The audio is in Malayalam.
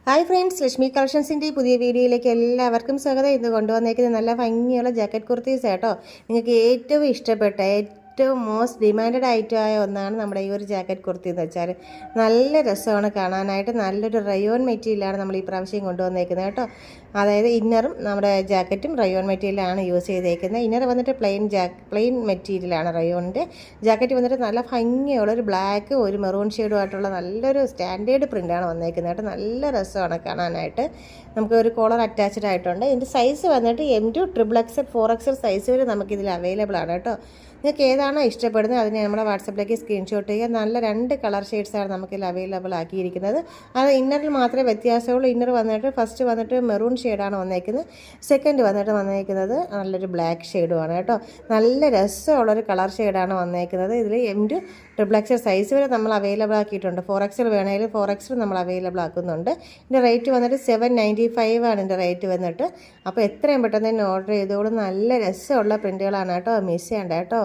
ഹായ് ഫ്രണ്ട്സ്, ലക്ഷ്മി കളക്ഷൻസിൻ്റെ പുതിയ വീഡിയോയിലേക്ക് എല്ലാവർക്കും സ്വാഗതം. ഇന്ന് കൊണ്ടുവന്നേക്കുന്നത് നല്ല ഭംഗിയുള്ള ജാക്കറ്റ് കുർത്തീസ് കേട്ടോ. നിങ്ങൾക്ക് ഏറ്റവും ഇഷ്ടപ്പെട്ട ഏറ്റവും മോസ്റ്റ് ഡിമാൻഡഡ് ഐറ്റമായ ഒന്നാണ് നമ്മുടെ ഈ ഒരു ജാക്കറ്റ് കുർത്തി എന്ന് വെച്ചാൽ. നല്ല രസമാണ് കാണാനായിട്ട്. നല്ലൊരു റയോൺ മെറ്റീരിയലാണ് നമ്മൾ ഈ പ്രാവശ്യം കൊണ്ടുവന്നേക്കുന്നത് കേട്ടോ. അതായത് ഇന്നറും നമ്മുടെ ജാക്കറ്റും റയോൺ മെറ്റീരിയലാണ് യൂസ് ചെയ്തേക്കുന്നത്. ഇന്നർ വന്നിട്ട് പ്ലെയിൻ മെറ്റീരിയലാണ് റയോണിൻ്റെ. ജാക്കറ്റ് വന്നിട്ട് നല്ല ഭംഗിയുള്ളൊരു ബ്ലാക്ക് ഒരു മെറൂൺ ഷെയ്ഡുമായിട്ടുള്ള നല്ലൊരു സ്റ്റാൻഡേർഡ് പ്രിൻ്റാണ് വന്നേക്കുന്നത് കേട്ടോ. നല്ല രസമാണ് കാണാനായിട്ട്. നമുക്ക് ഒരു കോളർ അറ്റാച്ച്ഡ് ആയിട്ടുണ്ട്. ഇതിൻ്റെ സൈസ് വന്നിട്ട് M2 XXL 4XL സൈസ് വരെ നമുക്കിതിൽ അവൈലബിൾ ആണ് കേട്ടോ. നിങ്ങൾക്ക് ഏതാണോ ഇഷ്ടപ്പെടുന്നത് അതിനെ നമ്മുടെ വാട്സപ്പിലേക്ക് സ്ക്രീൻഷോട്ട് ചെയ്യുക. നല്ല 2 കളർ ഷെയ്ഡ്സാണ് നമുക്കിതിൽ അവൈലബിൾ ആക്കിയിരിക്കുന്നത്. അത് ഇന്നറിൽ മാത്രമേ വ്യത്യാസമുള്ളൂ. ഇന്നർ വന്നിട്ട് ഫസ്റ്റ് വന്നിട്ട് മെറൂൺ ഷെയ്ഡാണ് വന്നേക്കുന്നത്. സെക്കൻഡ് വന്നേക്കുന്നത് നല്ലൊരു ബ്ലാക്ക് ഷെയ്ഡുമാണ് കേട്ടോ. നല്ല രസമുള്ളൊരു കളർ ഷെയ്ഡാണ് വന്നേക്കുന്നത്. ഇതിൽ M2 XXL സൈസ് വരെ നമ്മൾ അവൈലബിൾ ആക്കിയിട്ടുണ്ട്. 4XL വേണമെങ്കിൽ 4XL നമ്മൾ അവൈലബിൾ ആക്കുന്നുണ്ട്. ഇതിൻ്റെ റേറ്റ് വന്നിട്ട് 795 ആണ് ഇതിൻ്റെ റേറ്റ് വന്നിട്ട്. അപ്പോൾ എത്രയും പെട്ടെന്ന് തന്നെ ഓർഡർ ചെയ്തോളൂ. നല്ല രസമുള്ള പ്രിൻറ്റുകളാണ് കേട്ടോ. മിസ് ചെയ്യണ്ട കേട്ടോ.